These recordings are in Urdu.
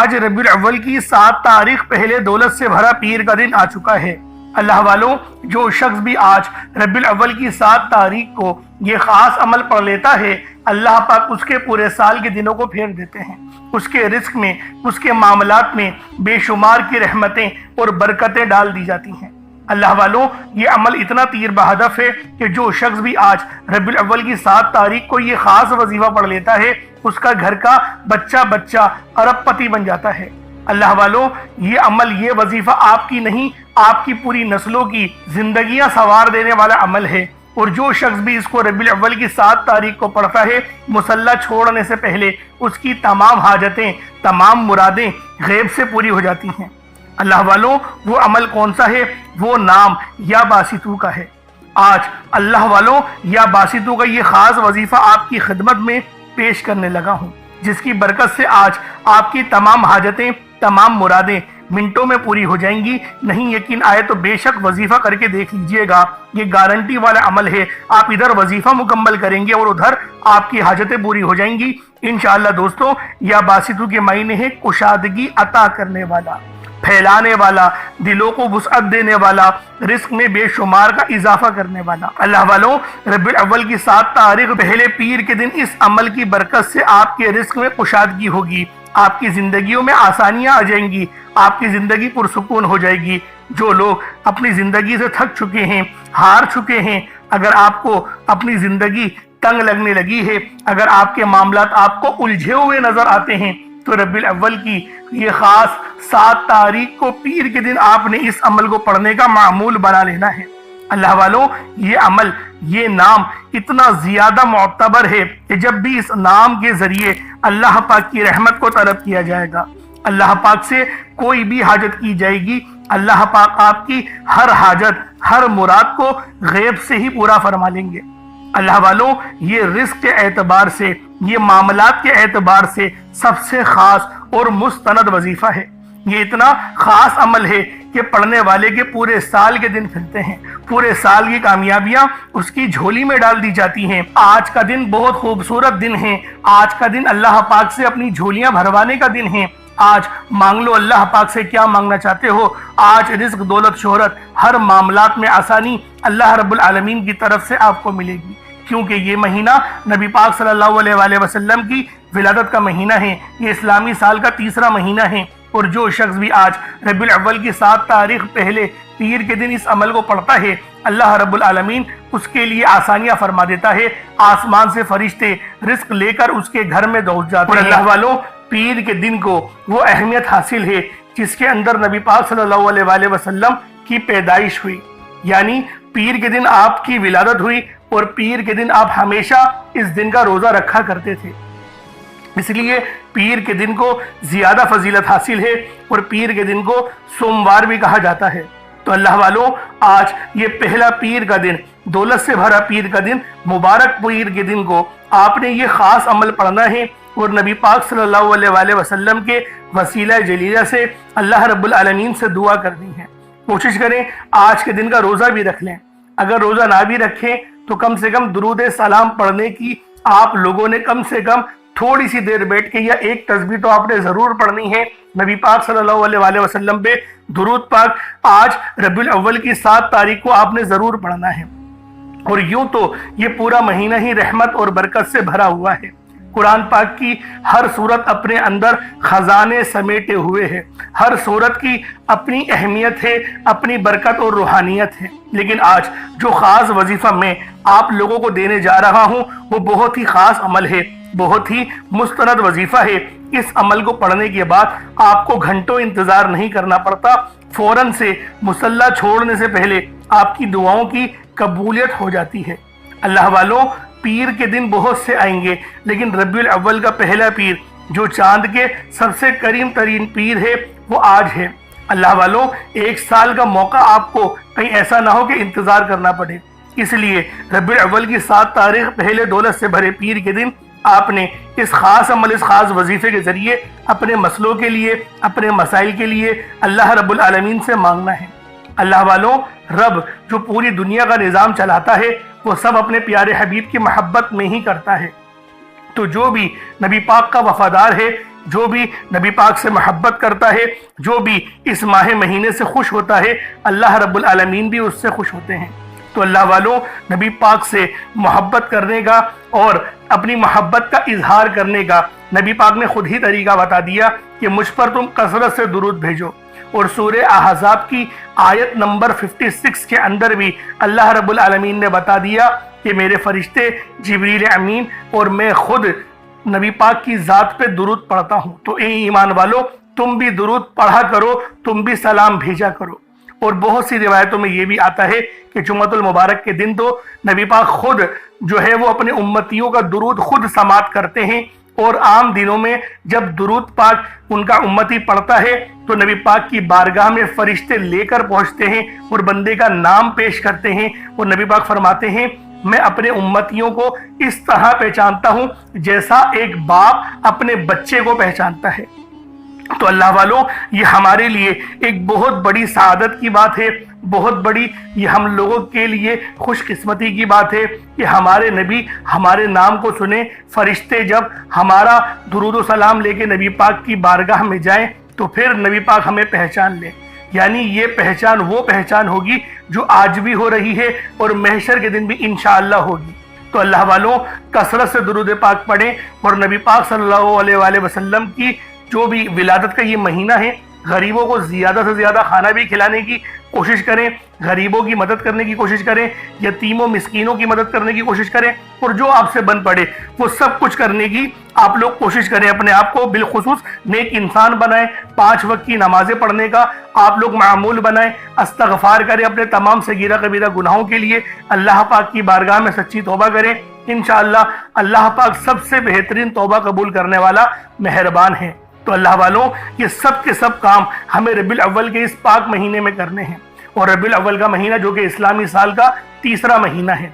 آج ربیع الاول کی 7 تاریخ پہلے دولت سے بھرا پیر کا دن آ چکا ہے۔ اللہ والوں، جو شخص بھی آج ربیع الاول کی 7 تاریخ کو یہ خاص عمل پڑھ لیتا ہے، اللہ پاک اس کے پورے سال کے دنوں کو پھیر دیتے ہیں۔ اس کے رزق میں، اس کے معاملات میں بے شمار کی رحمتیں اور برکتیں ڈال دی جاتی ہیں۔ اللہ والوں، یہ عمل اتنا تیر بہدف ہے کہ جو شخص بھی آج ربیع الاول کی 7 تاریخ کو یہ خاص وظیفہ پڑھ لیتا ہے، اس کا گھر کا بچہ ارب پتی بن جاتا ہے۔ اللہ والوں، یہ عمل، یہ وظیفہ آپ کی نہیں، آپ کی پوری نسلوں کی زندگیاں سنوار دینے والا عمل ہے۔ اور جو شخص بھی اس کو ربیع الاول کی 7 تاریخ کو پڑھتا ہے، مصلی چھوڑنے سے پہلے اس کی تمام حاجتیں، تمام مرادیں غیب سے پوری ہو جاتی ہیں۔ اللہ والوں، وہ عمل کون سا ہے؟ وہ نام یا باسطو کا ہے۔ آج اللہ والوں، یا باسطو کا یہ خاص وظیفہ آپ کی خدمت میں پیش کرنے لگا ہوں، جس کی برکت سے آج آپ کی تمام حاجتیں، تمام مرادیں منٹوں میں پوری ہو جائیں گی۔ نہیں یقین آئے تو بے شک وظیفہ کر کے دیکھ لیجئے گا، یہ گارنٹی والا عمل ہے۔ آپ ادھر وظیفہ مکمل کریں گے اور ادھر آپ کی حاجتیں پوری ہو جائیں گی انشاءاللہ۔ دوستو، یا باسطو کے معنی ہے کشادگی عطا کرنے والا، پھیلانے والا، دلوں کو وسعت دینے والا، رزق میں بے شمار کا اضافہ کرنے والا۔ اللہ والوں، ربیع الاول کی 7 تاریخ پہلے پیر کے دن اس عمل کی برکت سے آپ کے رزق میں کشادگی ہوگی، آپ کی زندگیوں میں آسانیاں آ جائیں گی، آپ کی زندگی پرسکون ہو جائے گی۔ جو لوگ اپنی زندگی سے تھک چکے ہیں، ہار چکے ہیں، اگر آپ کو اپنی زندگی تنگ لگنے لگی ہے، اگر آپ کے معاملات آپ کو الجھے ہوئے نظر آتے ہیں، تو ربیع الاول کی یہ خاص 7 تاریخ کو پیر کے دن آپ نے اس عمل کو پڑھنے کا معمول بنا لینا ہے۔ اللہ والوں، یہ عمل، یہ نام اتنا زیادہ معتبر ہے کہ جب بھی اس نام کے ذریعے اللہ پاک کی رحمت کو طلب کیا جائے گا، اللہ پاک سے کوئی بھی حاجت کی جائے گی، اللہ پاک آپ کی ہر حاجت، ہر مراد کو غیب سے ہی پورا فرما لیں گے۔ اللہ والوں، یہ رزق کے اعتبار سے، یہ معاملات کے اعتبار سے سب سے خاص اور مستند وظیفہ ہے۔ یہ اتنا خاص عمل ہے کہ پڑھنے والے کے پورے سال کے دن پھرتے ہیں، پورے سال کی کامیابیاں اس کی جھولی میں ڈال دی جاتی ہیں۔ آج کا دن بہت خوبصورت دن ہے، آج کا دن اللہ پاک سے اپنی جھولیاں بھروانے کا دن ہے۔ آج مانگ لو اللہ پاک سے کیا مانگنا چاہتے ہو۔ آج رزق، دولت، شہرت، ہر معاملات میں آسانی اللہ رب العالمین کی طرف سے آپ کو ملے گی، کیونکہ یہ مہینہ نبی پاک صلی اللہ علیہ وآلہ وسلم کی ولادت کا مہینہ ہے، یہ اسلامی سال کا 3را مہینہ ہے۔ اور جو شخص بھی آج ربیع الاول کی 7 تاریخ پہلے پیر کے دن اس عمل کو پڑھتا ہے، اللہ رب العالمین اس کے لیے آسانیاں فرما دیتا ہے۔ آسمان سے فرشتے رزق لے کر اس کے گھر میں دوڑ جاتے ہیں۔ اور اللہ والوں، پیر کے دن کو وہ اہمیت حاصل ہے جس کے اندر نبی پاک صلی اللہ علیہ وآلہ وسلم کی پیدائش ہوئی، یعنی پیر کے دن آپ کی ولادت ہوئی، اور پیر کے دن آپ ہمیشہ اس دن کا روزہ رکھا کرتے تھے۔ اس لیے پیر کے دن کو زیادہ فضیلت حاصل ہے، اور پیر کے دن کو سوموار بھی کہا جاتا ہے۔ تو اللہ والوں، آج یہ پہلا پیر کا دن، دولت سے بھرا پیر کا دن، مبارک پیر کے دن کو آپ نے یہ خاص عمل پڑھنا ہے، اور نبی پاک صلی اللہ علیہ وآلہ وسلم کے وسیلہ جلیلہ سے اللہ رب العالمین سے دعا کرنی ہے۔ کوشش کریں آج کے دن کا روزہ بھی رکھ لیں، اگر روزہ نہ بھی رکھیں تو کم سے کم درود سلام پڑھنے کی آپ لوگوں نے کم سے کم تھوڑی سی دیر بیٹھ کے یا ایک تسبیح تو آپ نے ضرور پڑھنی ہے نبی پاک صلی اللہ علیہ وآلہ وسلم پہ درود پاک۔ آج ربیع الاول کی 7 تاریخ کو آپ نے ضرور پڑھنا ہے۔ اور یوں تو یہ پورا مہینہ ہی رحمت اور برکت سے بھرا ہوا ہے۔ قرآن پاک کی ہر سورت اپنے اندر خزانے سمیٹے ہوئے ہے، ہر سورت کی اپنی اہمیت ہے، اپنی برکت اور روحانیت ہے۔ لیکن آج جو خاص وظیفہ میں آپ لوگوں کو دینے جا رہا ہوں، وہ بہت ہی خاص عمل ہے، بہت ہی مستند وظیفہ ہے۔ اس عمل کو پڑھنے کے بعد آپ کو گھنٹوں انتظار نہیں کرنا پڑتا، فوراً سے مصلی چھوڑنے سے پہلے آپ کی دعاؤں کی قبولیت ہو جاتی ہے۔ اللہ والوں، پیر کے دن بہت سے آئیں گے، لیکن ربیع الاول کا پہلا پیر جو چاند کے سب سے قریب ترین پیر ہے، وہ آج ہے۔ اللہ والوں، 1 سال کا موقع آپ کو کہیں ایسا نہ ہو کہ انتظار کرنا پڑے، اس لیے ربیع الاول کی 7 تاریخ پہلے دولت سے بھرے پیر کے دن آپ نے اس خاص عمل، اس خاص وظیفے کے ذریعے اپنے مسئلوں کے لیے، اپنے مسائل کے لیے اللہ رب العالمین سے مانگنا ہے۔ اللہ والوں، رب جو پوری دنیا کا نظام چلاتا ہے، وہ سب اپنے پیارے حبیب کی محبت میں ہی کرتا ہے۔ تو جو بھی نبی پاک کا وفادار ہے، جو بھی نبی پاک سے محبت کرتا ہے، جو بھی اس ماہ مہینے سے خوش ہوتا ہے، اللہ رب العالمین بھی اس سے خوش ہوتے ہیں۔ تو اللہ والوں، نبی پاک سے محبت کرنے کا اور اپنی محبت کا اظہار کرنے کا نبی پاک نے خود ہی طریقہ بتا دیا کہ مجھ پر تم کثرت سے درود بھیجو۔ اور سورہ احزاب کی آیت نمبر 56 کے اندر بھی اللہ رب العالمین نے بتا دیا کہ میرے فرشتے جبریل امین اور میں خود نبی پاک کی ذات پہ درود پڑھتا ہوں، تو اے ایمان والو تم بھی درود پڑھا کرو، تم بھی سلام بھیجا کرو۔ اور بہت سی روایتوں میں یہ بھی آتا ہے کہ جمعۃ المبارک کے دن تو نبی پاک خود جو ہے وہ اپنے امتیوں کا درود خود سماعت کرتے ہیں، اور عام دنوں میں جب درود پاک ان کا امتی پڑھتا ہے تو نبی پاک کی بارگاہ میں فرشتے لے کر پہنچتے ہیں اور بندے کا نام پیش کرتے ہیں، اور نبی پاک فرماتے ہیں میں اپنے امتیوں کو اس طرح پہچانتا ہوں جیسا ایک باپ اپنے بچے کو پہچانتا ہے۔ تو اللہ والوں، یہ ہمارے لیے ایک بہت بڑی سعادت کی بات ہے، بہت بڑی یہ ہم لوگوں کے لیے خوش قسمتی کی بات ہے کہ ہمارے نبی ہمارے نام کو سنیں، فرشتے جب ہمارا درود و سلام لے کے نبی پاک کی بارگاہ میں جائیں تو پھر نبی پاک ہمیں پہچان لیں۔ یعنی یہ پہچان وہ پہچان ہوگی جو آج بھی ہو رہی ہے اور محشر کے دن بھی انشاءاللہ ہوگی۔ تو اللہ والوں، کثرت سے درود پاک پڑھیں اور نبی پاک صلی اللہ علیہ وآلہ وسلم کی جو بھی ولادت کا یہ مہینہ ہے، غریبوں کو زیادہ سے زیادہ کھانا بھی کھلانے کی کوشش کریں، غریبوں کی مدد کرنے کی کوشش کریں، یتیموں مسکینوں کی مدد کرنے کی کوشش کریں، اور جو آپ سے بن پڑے وہ سب کچھ کرنے کی آپ لوگ کوشش کریں۔ اپنے آپ کو بالخصوص نیک انسان بنائیں، 5 وقت کی نمازیں پڑھنے کا آپ لوگ معمول بنائیں، استغفار کریں اپنے تمام صغیرہ کبیرہ گناہوں کے لیے، اللہ پاک کی بارگاہ میں سچی توبہ کریں۔ انشاءاللہ اللہ پاک سب سے بہترین توبہ قبول کرنے والا مہربان ہے۔ تو اللہ والوں، یہ سب کے سب کام ہمیں ربیع الاول کے اس پاک مہینے میں کرنے ہیں، اور ربیع الاول کا مہینہ جو کہ اسلامی سال کا تیسرا مہینہ ہے،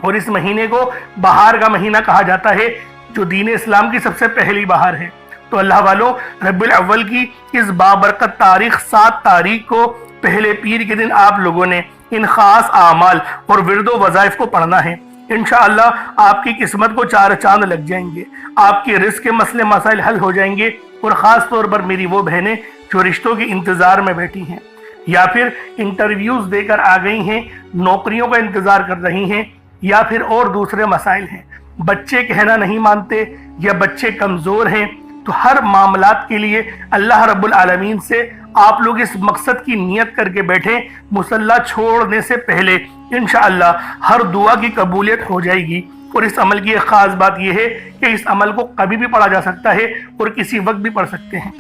اور اس مہینے کو بہار کا مہینہ کہا جاتا ہے جو دین اسلام کی سب سے پہلی بہار ہے۔ تو اللہ والوں، ربیع الاول کی اس بابرکت تاریخ 7 تاریخ کو پہلے پیر کے دن آپ لوگوں نے ان خاص اعمال اور ورد و وظائف کو پڑھنا ہے۔ انشاءاللہ آپ کی قسمت کو 4 چاند لگ جائیں گے، آپ کے رزق کے مسئلے مسائل حل ہو جائیں گے، اور خاص طور پر میری وہ بہنیں جو رشتوں کے انتظار میں بیٹھی ہیں یا پھر انٹرویوز دے کر آ گئی ہیں، نوکریوں کا انتظار کر رہی ہیں، یا پھر اور دوسرے مسائل ہیں، بچے کہنا نہیں مانتے یا بچے کمزور ہیں، تو ہر معاملات کے لیے اللہ رب العالمین سے آپ لوگ اس مقصد کی نیت کر کے بیٹھیں، مصلی چھوڑنے سے پہلے انشاءاللہ ہر دعا کی قبولیت ہو جائے گی۔ اور اس عمل کی ایک خاص بات یہ ہے کہ اس عمل کو کبھی بھی پڑھا جا سکتا ہے اور کسی وقت بھی پڑھ سکتے ہیں،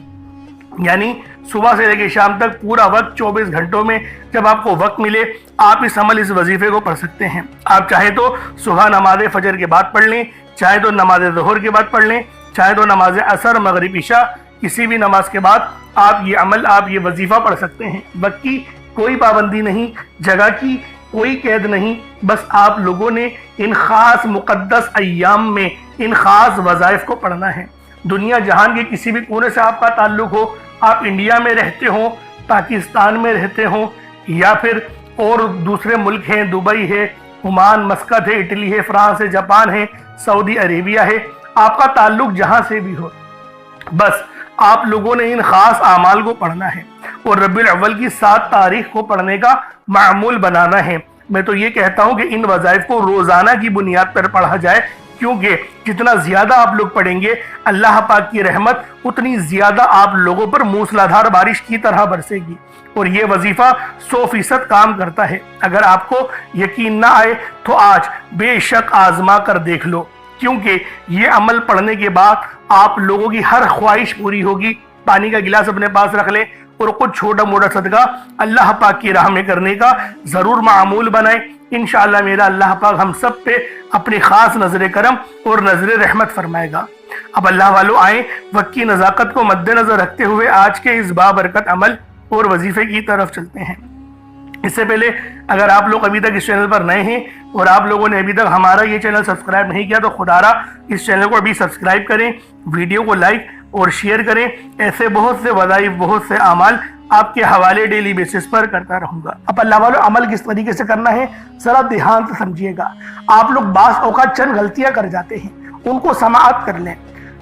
یعنی صبح سے لے کے شام تک پورا وقت 24 گھنٹوں میں جب آپ کو وقت ملے آپ اس عمل اس وظیفے کو پڑھ سکتے ہیں۔ آپ چاہے تو صبح نماز فجر کے بعد پڑھ لیں، چاہے تو نماز ظہر کے بعد پڑھ لیں، چاہے تو نماز عصر مغرب عشاء کسی بھی نماز کے بعد آپ یہ عمل آپ یہ وظیفہ پڑھ سکتے ہیں۔ وقت کی کوئی پابندی نہیں، جگہ کی کوئی قید نہیں، بس آپ لوگوں نے ان خاص مقدس ایام میں ان خاص وظائف کو پڑھنا ہے۔ دنیا جہان کے کسی بھی کونے سے آپ کا تعلق ہو، آپ انڈیا میں رہتے ہوں، پاکستان میں رہتے ہوں، یا پھر اور دوسرے ملک ہیں، دبئی ہے، عمان، مسقط ہے، اٹلی ہے، فرانس ہے، جاپان ہے، سعودی عربیہ ہے، آپ کا تعلق جہاں سے بھی ہو، بس آپ لوگوں نے ان خاص اعمال کو پڑھنا ہے اور ربیع الاول کی 7 تاریخ کو پڑھنے کا معمول بنانا ہے۔ میں تو یہ کہتا ہوں کہ ان وظائف کو روزانہ کی بنیاد پر پڑھا جائے، کیونکہ جتنا زیادہ آپ لوگ پڑھیں گے اللہ پاک کی رحمت اتنی زیادہ آپ لوگوں پر موسلادھار بارش کی طرح برسے گی، اور یہ وظیفہ 100% کام کرتا ہے۔ اگر آپ کو یقین نہ آئے تو آج بے شک آزما کر دیکھ لو، کیونکہ یہ عمل پڑھنے کے بعد آپ لوگوں کی ہر خواہش پوری ہوگی۔ پانی کا گلاس اپنے پاس رکھ لیں اور کچھ چھوٹا موٹا صدقہ اللہ پاک کی راہ میں کرنے کا ضرور معمول بنائیں۔ انشاءاللہ میرا اللہ پاک ہم سب پہ اپنی خاص نظر کرم اور نظر رحمت فرمائے گا۔ اب اللہ والوں آئیں وقت کی نزاکت کو مد نظر رکھتے ہوئے آج کے اس بابرکت عمل اور وظیفے کی طرف چلتے ہیں۔ اس سے پہلے اگر آپ لوگ ابھی تک اس چینل پر نئے ہیں اور آپ لوگوں نے ابھی تک ہمارا یہ چینل سبسکرائب نہیں کیا تو خدا را اس چینل کو ابھی سبسکرائب کریں، ویڈیو کو لائک اور شیئر کریں۔ ایسے بہت سے وظائف، بہت سے اعمال آپ کے حوالے ڈیلی بیسس پر کرتا رہوں گا۔ اب اللہ والوں عمل کس طریقے سے کرنا ہے ذرا دھیان سے سمجھیے گا۔ آپ لوگ بعض اوقات چند غلطیاں کر جاتے ہیں، ان کو سماعت کر لیں۔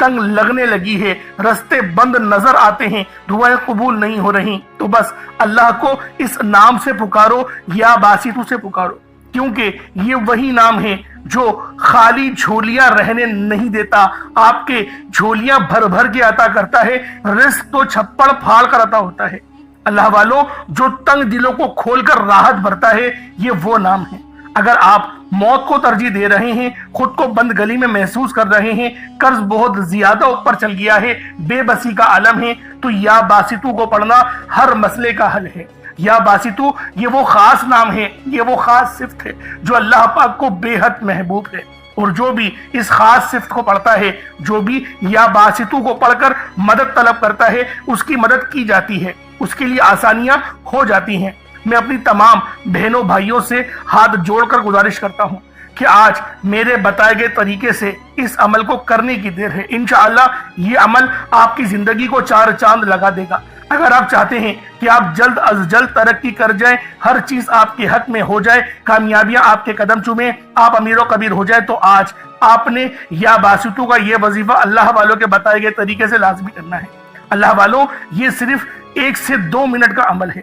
تنگ لگنے لگی ہے، رستے بند نظر آتے ہیں، دعائیں قبول نہیں ہو رہی، تو بس اللہ کو اس نام سے پکارو، یا باسطو سے پکارو، کیونکہ یہ وہی نام ہے جو خالی جھولیاں رہنے نہیں دیتا، آپ کے جھولیاں بھر بھر کے عطا کرتا ہے، رزق تو چھپڑ پھاڑ کر عطا ہوتا ہے۔ اللہ والوں، جو تنگ دلوں کو کھول کر راحت بھرتا ہے، یہ وہ نام ہے۔ اگر آپ موت کو ترجیح دے رہے ہیں، خود کو بند گلی میں محسوس کر رہے ہیں، قرض بہت زیادہ اوپر چل گیا ہے، بے بسی کا عالم ہے، تو یا باسطو کو پڑھنا ہر مسئلے کا حل ہے۔ یا باسطو یہ وہ خاص نام ہے، یہ وہ خاص صفت ہے جو اللہ پاک کو بے حد محبوب ہے، اور جو بھی اس خاص صفت کو پڑھتا ہے، جو بھی یا باسطو کو پڑھ کر مدد طلب کرتا ہے، اس کی مدد کی جاتی ہے، اس کے لیے آسانیاں ہو جاتی ہیں۔ میں اپنی تمام بہنوں بھائیوں سے ہاتھ جوڑ کر گزارش کرتا ہوں کہ آج میرے بتائے گئے طریقے سے اس عمل کو کرنے کی دیر ہے۔ انشاءاللہ یہ عمل آپ کی زندگی کو چار چاند لگا دے گا۔ اگر آپ چاہتے ہیں کہ آپ جلد از جلد ترقی کر جائیں، ہر چیز آپ کے حق میں ہو جائے، کامیابیاں آپ کے قدم چومیں، آپ امیر و کبیر ہو جائے، تو آج آپ نے یا باسطو کا یہ وظیفہ اللہ والوں کے بتائے گئے طریقے سے لازمی کرنا ہے۔ اللہ والوں، یہ صرف 1 سے 2 منٹ کا عمل ہے،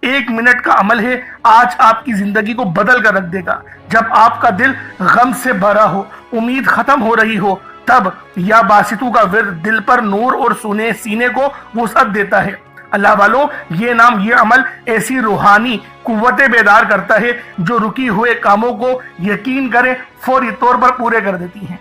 1 منٹ کا عمل ہے، آج آپ کی زندگی کو بدل کر رکھ دے گا۔ جب آپ کا دل غم سے بھرا ہو، امید ختم ہو رہی ہو، تب یا باسطو کا ورد دل پر نور اور سینے کو وسعت دیتا ہے۔ اللہ والوں، یہ نام، یہ عمل ایسی روحانی قوتیں بیدار کرتا ہے جو رکی ہوئے کاموں کو یقین کریں فوری طور پر پورے کر دیتی ہیں۔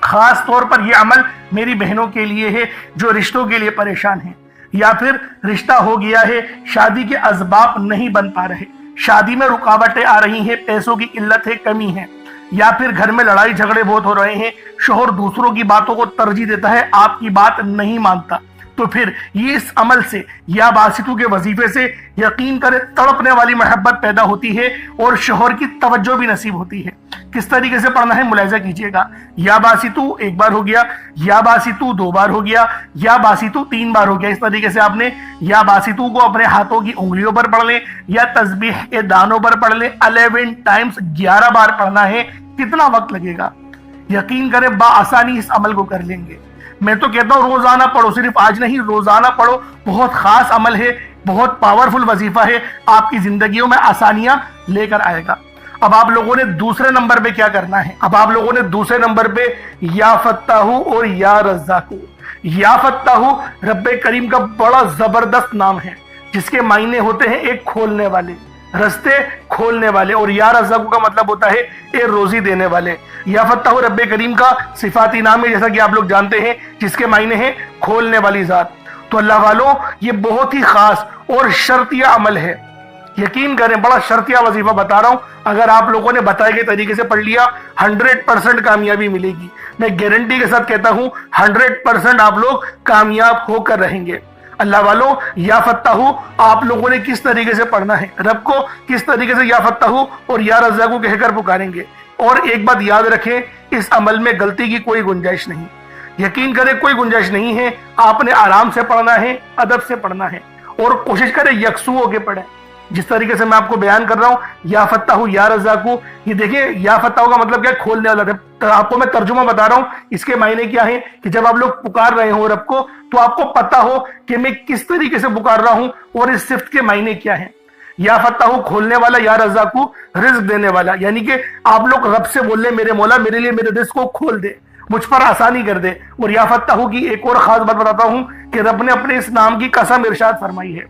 خاص طور پر یہ عمل میری بہنوں کے لیے ہے جو رشتوں کے لیے پریشان ہیں، یا پھر رشتہ ہو گیا ہے، شادی کے اسباب نہیں بن پا رہے، شادی میں رکاوٹیں آ رہی ہیں، پیسوں کی قلت ہے، کمی ہے، یا پھر گھر میں لڑائی جھگڑے بہت ہو رہے ہیں، شوہر دوسروں کی باتوں کو ترجیح دیتا ہے، آپ کی بات نہیں مانتا، تو پھر یہ اس عمل سے یا باسطو کے وظیفے سے یقین کرے تڑپنے والی محبت پیدا ہوتی ہے اور شوہر کی توجہ بھی نصیب ہوتی ہے۔ کس طریقے سے پڑھنا ہے ملاحظہ کیجئے گا۔ یا باسطو 1 بار ہو گیا، یا باسطو 2 بار ہو گیا، یا باسطو 3 بار ہو گیا۔ اس طریقے سے آپ نے یا باسطو کو اپنے ہاتھوں کی انگلیوں پر پڑھ لیں، یا تسبیح کے دانوں پر پڑھ لیں، 11 ٹائمز 11 بار پڑھنا ہے۔ کتنا وقت لگے گا؟ یقین کریں بآسانی اس عمل کو کر لیں گے۔ میں تو کہتا ہوں روزانہ پڑھو، صرف آج نہیں، روزانہ پڑھو، بہت خاص عمل ہے، بہت پاورفل وظیفہ ہے، آپ کی زندگیوں میں آسانیاں لے کر آئے گا۔ اب آپ لوگوں نے دوسرے نمبر پہ کیا کرنا ہے؟ اب آپ لوگوں نے دوسرے نمبر پہ یا فتاحو اور یا رزاقو۔ یا فتاحو رب کریم کا بڑا زبردست نام ہے، جس کے معنی ہوتے ہیں ایک کھولنے والے، رستے کھولنے والے، اور یا رزاقو کا مطلب ہوتا ہے ایک روزی دینے والے۔ یا فتاحو رب کریم کا صفاتی نام ہے، جیسا کہ آپ لوگ جانتے ہیں، جس کے معنی ہیں کھولنے والی ذات۔ تو اللہ والوں، یہ بہت ہی خاص اور شرطیہ عمل ہے، یقین کریں بڑا شرطیہ وظیفہ بتا رہا ہوں۔ اگر آپ لوگوں نے بتائے گئے طریقے سے پڑھ لیا، 100% کامیابی ملے گی۔ میں گارنٹی کے ساتھ کہتا ہوں 100% آپ لوگ کامیاب ہو کر رہیں گے۔ اللہ والوں، یا فتاحو آپ لوگوں نے کس طریقے سے پڑھنا ہے، رب کو کس طریقے سے یا فتاحو اور یا رزاقو کہہ کر پکاریں گے۔ اور ایک بات یاد رکھیں، اس عمل میں غلطی کی کوئی گنجائش نہیں، یقین کریں کوئی گنجائش نہیں ہے۔ آپ نے آرام سے پڑھنا ہے، ادب سے پڑھنا ہے، اور کوشش کریں یکسو ہو کے پڑھیں۔ جس طریقے سے میں آپ کو بیان کر رہا ہوں، یا فتاحو یا رزاقو، یہ دیکھیں یا فتاحو کا مطلب کیا ہے؟ کھولنے والا۔ آپ کو میں ترجمہ بتا رہا ہوں، اس کے معنی کیا ہے کہ جب آپ لوگ پکار رہے ہوں رب کو، تو آپ کو پتا ہو کہ میں کس طریقے سے پکار رہا ہوں اور اس صفت کے معنی کیا ہیں۔ یا فتاحو کھولنے والا، یا رزاقو رزق دینے والا، یعنی کہ آپ لوگ رب سے بول لیں میرے مولا میرے لیے میرے رزق کو کھول دے، مجھ پر آسانی کر دے۔ اور یا فتاحو کی ایک اور خاص بات بتاتا ہوں کہ رب نے اپنے اس نام کی قسم ارشاد فرمائی ہے،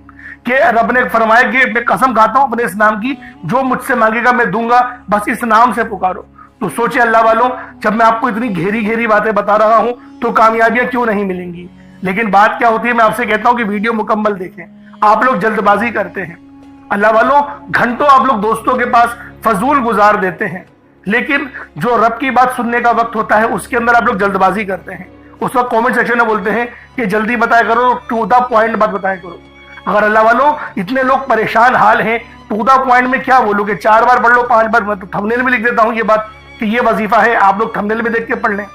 کہ رب نے فرمایا کہ میں قسم کھاتا ہوں اپنے اس نام کی، جو مجھ سے مانگے گا میں دوں گا، بس اس نام سے پکارو۔ تو سوچے اللہ والوں، جب میں آپ کو اتنی گہری باتیں بتا رہا ہوں تو کامیابیاں کیوں نہیں ملیں گی؟ لیکن بات کیا ہوتی ہے، میں آپ سے کہتا ہوں کہ ویڈیو مکمل دیکھیں۔ آپ لوگ جلد بازی کرتے ہیں، اللہ والوں، گھنٹوں آپ لوگ دوستوں کے پاس فضول گزار دیتے ہیں، لیکن جو رب کی بات سننے کا وقت ہوتا ہے اس کے اندر آپ لوگ جلد بازی کرتے ہیں۔ اس وقت کامنٹ سیکشن میں بولتے ہیں کہ جلدی بتایا کرو، ٹو دا پوائنٹ بات بتایا کرو۔ اگر اللہ والوں اتنے لوگ پریشان حال ہیں، ٹو دا پوائنٹ میں کیا بولو کہ 4 بار پڑھ لو، 5 بار، میں تو تھمبنیل میں لکھ دیتا ہوں یہ بات کہ یہ وظیفہ ہے، آپ لوگ تھمبنیل میں دیکھ کے پڑھ لیں۔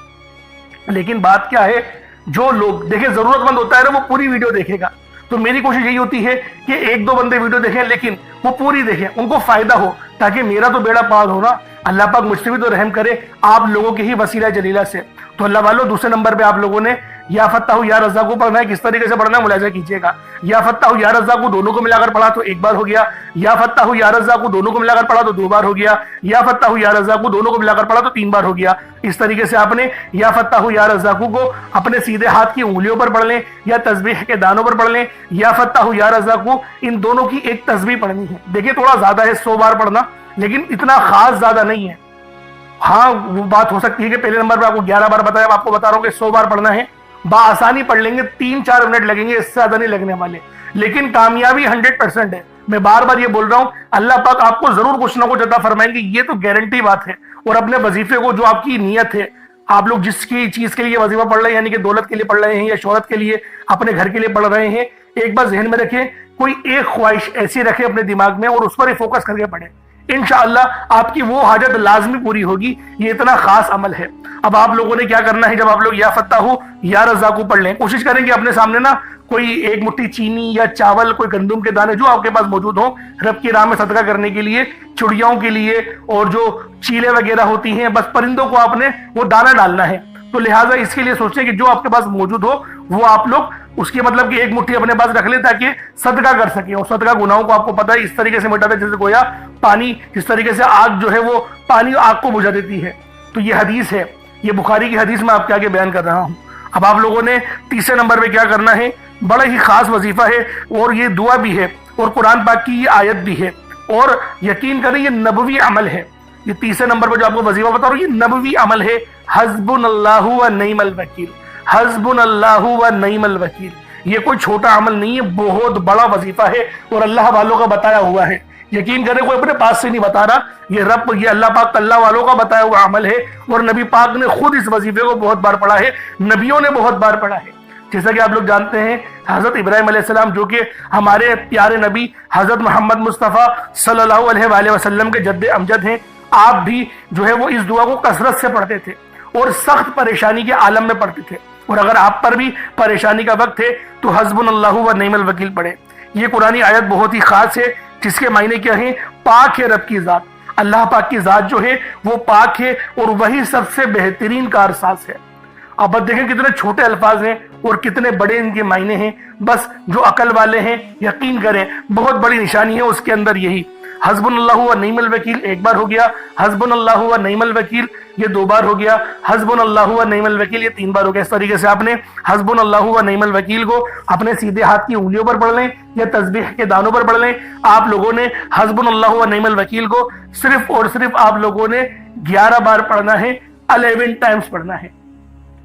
لیکن بات کیا ہے، جو لوگ دیکھیں ضرورت مند ہوتا ہے نا وہ پوری ویڈیو دیکھے گا۔ تو میری کوشش یہی ہوتی ہے کہ 1-2 بندے ویڈیو دیکھیں، لیکن وہ پوری دیکھیں، ان کو فائدہ ہو، تاکہ میرا تو بیڑا پار ہو نا۔ اللہ پاک مجھ سے بھی تو رحم کرے آپ لوگوں کے ہی وسیلہ جلیلہ سے۔ تو اللہ والوں دوسرے نمبر پہ آپ لوگوں نے یا فتاح یا رزاق کو پڑھنا ہے۔ کس طریقے سے پڑھنا ہے ملاحظہ کیجیے گا۔ یا فتاح یا رزاق کو دونوں کو ملا کر پڑھا تو ایک بار ہو گیا، یا فتاح یا رزاق کو دونوں کو ملا کر پڑھا تو 2 بار ہو گیا، یا فتاح یا رزاق کو دونوں کو ملا کر پڑھا تو 3 بار ہو گیا۔ اس طریقے سے آپ نے یا فتاح یا رزاق کو اپنے سیدھے ہاتھ کی انگلیوں پر پڑھ لیں یا تسبیح کے دانوں پر پڑھ لیں۔ یا فتاح یا رزاق کو ان دونوں کی ایک تسبیح پڑھنی ہے۔ دیکھیں تھوڑا زیادہ ہے 100 بار پڑھنا، لیکن اتنا خاص زیادہ نہیں ہے۔ ہاں وہ بات ہو سکتی ہے کہ پہلے نمبر پہ آپ کو 11 بار بتایا، آپ کو بتا رہا ہوں کہ 100 بار پڑھنا ہے، بآسانی پڑھ لیں گے، 3-4 منٹ لگیں گے، اس سے زیادہ نہیں لگنے والے، لیکن کامیابی 100% ہے۔ میں بار بار یہ بول رہا ہوں، اللہ پاک آپ کو ضرور کچھ نہ کچھ عطا فرمائیں گے، یہ تو گارنٹی بات ہے۔ اور اپنے وظیفے کو، جو آپ کی نیت ہے، آپ لوگ جس کی چیز کے لیے وظیفہ پڑھ رہے ہیں، یعنی کہ دولت کے لیے پڑھ رہے ہیں یا شہرت کے لیے، اپنے گھر کے لیے پڑھ رہے ہیں، ایک بار ذہن میں رکھیں، کوئی ایک خواہش ایسی رکھیں اپنے دماغ میں اور اس پر ہی فوکس کر کے پڑھیں، انشاءاللہ آپ کی وہ حاجت لازمی پوری ہوگی۔ یہ اتنا خاص عمل ہے۔ اب آپ لوگوں نے کیا کرنا ہے، جب آپ لوگ یا فتاح یا رزاق پڑھ لیں، کوشش کریں کہ اپنے سامنے نا کوئی ایک مٹھی چینی یا چاول، کوئی گندم کے دانے جو آپ کے پاس موجود ہوں، رب کی راہ میں صدقہ کرنے کے لیے، چڑیاؤں کے لیے، اور جو چیلے وغیرہ ہوتی ہیں، بس پرندوں کو آپ نے وہ دانہ ڈالنا ہے۔ تو لہٰذا اس کے لیے سوچیں کہ جو آپ کے پاس موجود ہو وہ آپ لوگ اس کی مطلب کہ ایک مٹھی اپنے پاس رکھ لیں تاکہ صدقہ کر سکیں۔ اور صدقہ گناہوں کو آپ کو پتہ ہے اس طریقے سے مٹاتا ہے جیسے گویا پانی، جس طریقے سے آگ جو ہے وہ پانی آگ کو بجھا دیتی ہے۔ تو یہ حدیث ہے، یہ بخاری کی حدیث میں آپ کے آگے بیان کر رہا ہوں۔ اب آپ لوگوں نے تیسرے نمبر پہ کیا کرنا ہے، بڑا ہی خاص وظیفہ ہے، اور یہ دعا بھی ہے اور قرآن پاک کی یہ آیت بھی ہے، اور یقین کریں یہ نبوی عمل ہے۔ یہ تیسرے نمبر پہ جو آپ کو وظیفہ بتا رہا ہوں، یہ نبوی عمل ہے، حسبنا اللہ و نعم الوکیل، حسبنا اللہ و نعم الوکیل۔ یہ کوئی چھوٹا عمل نہیں ہے، بہت بڑا وظیفہ ہے اور اللہ والوں کا بتایا ہوا ہے۔ یقین کریں کوئی اپنے پاس سے نہیں بتا رہا، یہ اللہ پاک اللہ والوں کا بتایا ہوا عمل ہے، اور نبی پاک نے خود اس وظیفے کو بہت بار پڑھا ہے، نبیوں نے بہت بار پڑھا ہے۔ جیسا کہ آپ لوگ جانتے ہیں حضرت ابراہیم علیہ السلام، جو کہ ہمارے پیارے نبی حضرت محمد مصطفیٰ صلی اللہ علیہ وآلہ وسلم کے جد امجد ہیں، آپ بھی جو ہے وہ اس دعا کو کثرت سے پڑھتے تھے اور سخت پریشانی کے عالم میں پڑھتے تھے۔ اور اگر آپ پر بھی پریشانی کا وقت ہے تو حسبنا اللہ و نعم الوکیل پڑھیں۔ یہ قرآنی آیت بہت ہی خاص ہے، جس کے معنی کیا ہیں، پاک ہے رب کی ذات، اللہ پاک کی ذات جو ہے وہ پاک ہے اور وہی سب سے بہترین کارساز ہے۔ اب دیکھیں کتنے چھوٹے الفاظ ہیں اور کتنے بڑے ان کے معنی ہیں، بس جو عقل والے ہیں یقین کریں بہت بڑی نشانی ہے اس کے اندر یہی۔ حسبنا اللہ و نعم الوکیل ایک بار ہو گیا، حسبنا اللہ و نعم الوکیل یہ 2 بار ہو گیا، حسبنا اللہ و نعم الوکیل یہ 3 بار ہو گیا۔ اس طریقے سے آپ نے حسبنا اللہ و نعم الوکیل کو اپنے سیدھے ہاتھ کی انگلیوں پر پڑھ لیں یا تسبیح کے دانوں پر پڑھ لیں۔ آپ لوگوں نے حسبنا اللہ و نعم الوکیل کو صرف اور صرف آپ لوگوں نے 11 بار پڑھنا ہے، 11 ٹائمز پڑھنا ہے۔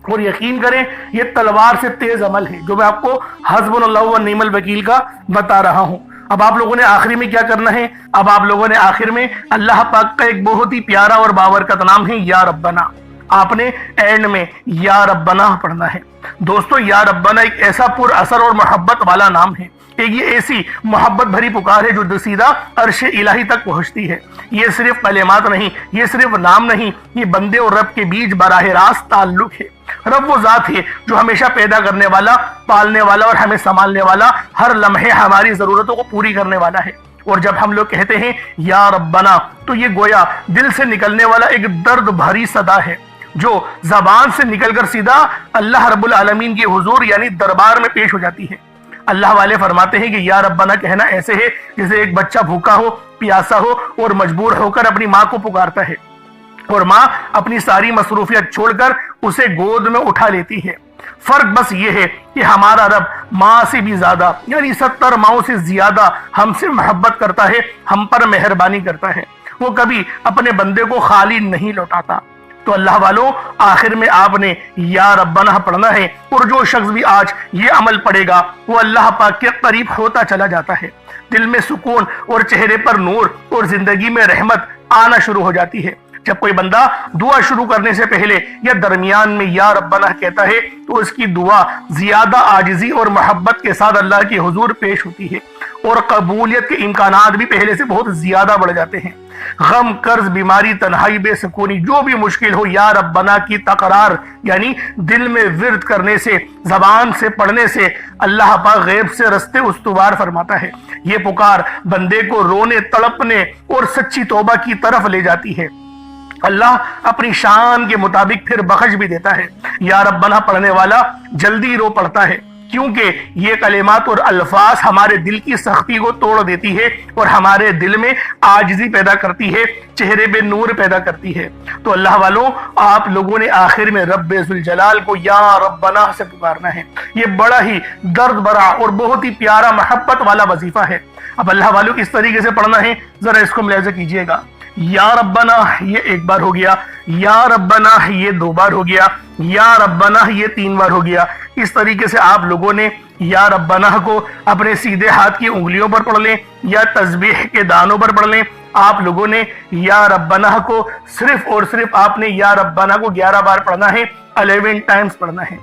اور یقین کریں یہ تلوار سے تیز عمل ہے جو میں آپ کو حسبنا اللہ و نعم الوکیل کا بتا رہا ہوں۔ اب آپ لوگوں نے آخری میں کیا کرنا ہے، اب آپ لوگوں نے آخر میں اللہ پاک کا ایک بہت ہی پیارا اور بابرکت نام ہے یا ربنا، آپ نے اینڈ میں یا ربنا پڑھنا ہے۔ دوستو یا ربنا ایک ایسا پر اثر اور محبت والا نام ہے، یہ ایسی محبت بھری پکار ہے جو سیدھا عرش الہی تک پہنچتی ہے۔ یہ صرف کلمات نہیں، یہ صرف نام نہیں، یہ بندے اور رب کے بیچ براہ راست تعلق ہے۔ رب وہ ذات ہے جو ہمیشہ پیدا کرنے والا، پالنے والا اور ہمیں سنبھالنے والا، ہر لمحے ہماری ضرورتوں کو پوری کرنے والا ہے۔ اور جب ہم لوگ کہتے ہیں یا ربنا تو یہ گویا دل سے نکلنے والا ایک درد بھری صدا ہے جو زبان سے نکل کر سیدھا اللہ رب العالمین کے حضور یعنی دربار میں پیش ہو جاتی ہے۔ اللہ والے فرماتے ہیں کہ یا ربنا کہنا ایسے ہے جیسے ایک بچہ بھوکا ہو، پیاسا ہو اور مجبور ہو کر اپنی ماں کو پکارتا ہے، اور ماں اپنی ساری مصروفیت چھوڑ کر اسے گود میں اٹھا لیتی ہے۔ فرق بس یہ ہے کہ ہمارا رب ماں سے بھی زیادہ یعنی 70 ماؤں سے زیادہ ہم سے محبت کرتا ہے، ہم پر مہربانی کرتا ہے، وہ کبھی اپنے بندے کو خالی نہیں لوٹاتا۔ تو اللہ والوں آخر میں آپ نے یا ربنا پڑھنا ہے، اور جو شخص بھی آج یہ عمل پڑھے گا وہ اللہ پاک کے قریب ہوتا چلا جاتا ہے، دل میں سکون اور چہرے پر نور اور زندگی میں رحمت آنا شروع ہو جاتی ہے۔ جب کوئی بندہ دعا شروع کرنے سے پہلے یا درمیان میں یا ربنا کہتا ہے تو اس کی دعا زیادہ عاجزی اور محبت کے ساتھ اللہ کے حضور پیش ہوتی ہے، اور قبولیت کے امکانات بھی پہلے سے بہت زیادہ بڑھ جاتے ہیں۔ غم، قرض، بیماری، تنہائی، بے سکونی، جو بھی مشکل ہو، یا ربنا کی تقرار یعنی دل میں ورد کرنے سے، زبان سے پڑھنے سے اللہ پاک غیب سے رستے استوار فرماتا ہے۔ یہ پکار بندے کو رونے، تڑپنے اور سچی توبہ کی طرف لے جاتی ہے۔ اللہ اپنی شان کے مطابق پھر بخش بھی دیتا ہے۔ یا ربنا پڑھنے والا جلدی رو پڑتا ہے، کیونکہ یہ کلمات اور الفاظ ہمارے دل کی سختی کو توڑ دیتی ہے اور ہمارے دل میں عاجزی پیدا کرتی ہے، چہرے پہ نور پیدا کرتی ہے۔ تو اللہ والوں، آپ لوگوں نے آخر میں رب ذوالجلال کو یا ربنا سے پکارنا ہے۔ یہ بڑا ہی درد بھرا اور بہت ہی پیارا محبت والا وظیفہ ہے۔ اب اللہ والوں کس طریقے سے پڑھنا ہے ذرا اس کو ملاحظہ کیجئے گا۔ یا ربنا یہ ایک بار ہو گیا، یا ربنا یہ 2 بار ہو گیا، یا ربنا یہ 3 بار ہو گیا۔ اس طریقے سے آپ لوگوں نے یا ربنا کو اپنے سیدھے ہاتھ کی انگلیوں پر پڑھ لیں یا تسبیح کے دانوں پر پڑھ لیں۔ آپ لوگوں نے یا ربنا کو صرف اور صرف آپ نے یا ربنا کو 11 بار پڑھنا ہے، 11 ٹائمز پڑھنا ہے۔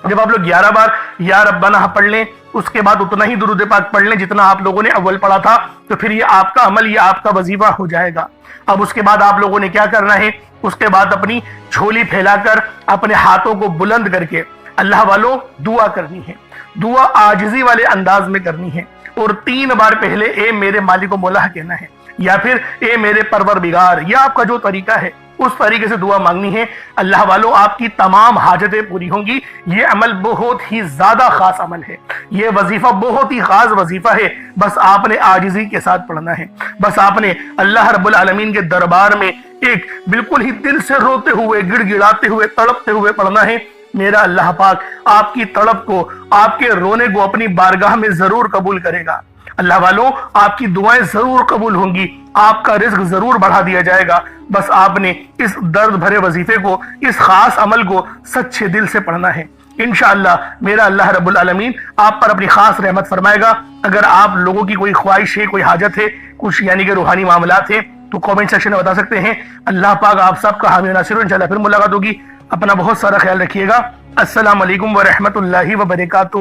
جب آپ لوگ 11 بار یا ربنا پڑھ لیں، اس کے بعد اتنا ہی درود پاک پڑھ لیں جتنا آپ لوگوں نے اول پڑھا تھا، تو پھر یہ آپ کا عمل، یہ آپ کا وظیفہ ہو جائے گا۔ اب اس کے بعد آپ لوگوں نے کیا کرنا ہے، اس کے بعد اپنی جھولی پھیلا کر اپنے ہاتھوں کو بلند کر کے اللہ والوں دعا کرنی ہے۔ دعا عاجزی والے انداز میں کرنی ہے اور 3 بار پہلے اے میرے مالک و مولا کہنا ہے، یا پھر اے میرے پروردگار، یا آپ کا جو طریقہ ہے اس طریقے سے دعا مانگنی ہے۔ اللہ والوں آپ کی تمام حاجتیں پوری ہوں گی۔ یہ عمل بہت ہی زیادہ خاص عمل ہے، یہ وظیفہ بہت ہی خاص وظیفہ ہے۔ بس آپ نے عاجزی کے ساتھ پڑھنا ہے، بس آپ نے اللہ رب العالمین کے دربار میں ایک بالکل ہی دل سے روتے ہوئے، گڑ گڑاتے ہوئے، تڑپتے ہوئے پڑھنا ہے۔ میرا اللہ پاک آپ کی تڑپ کو، آپ کے رونے کو اپنی بارگاہ میں ضرور قبول کرے گا۔ اللہ والوں آپ کی دعائیں ضرور قبول ہوں گی، آپ کا رزق ضرور بڑھا دیا جائے گا۔ بس آپ نے اس درد بھرے وظیفے کو، اس خاص عمل کو سچے دل سے پڑھنا ہے۔ انشاءاللہ میرا اللہ رب العالمین آپ پر اپنی خاص رحمت فرمائے گا۔ اگر آپ لوگوں کی کوئی خواہش ہے، کوئی حاجت ہے، کچھ یعنی کہ روحانی معاملات ہیں، تو کامنٹ سیکشن میں بتا سکتے ہیں۔ اللہ پاک آپ سب کا حامی و ناصر ہو۔ انشاءاللہ پھر ملاقات ہوگی۔ اپنا بہت سارا خیال رکھیے گا۔ السلام علیکم ورحمۃ اللہ وبرکاتہ۔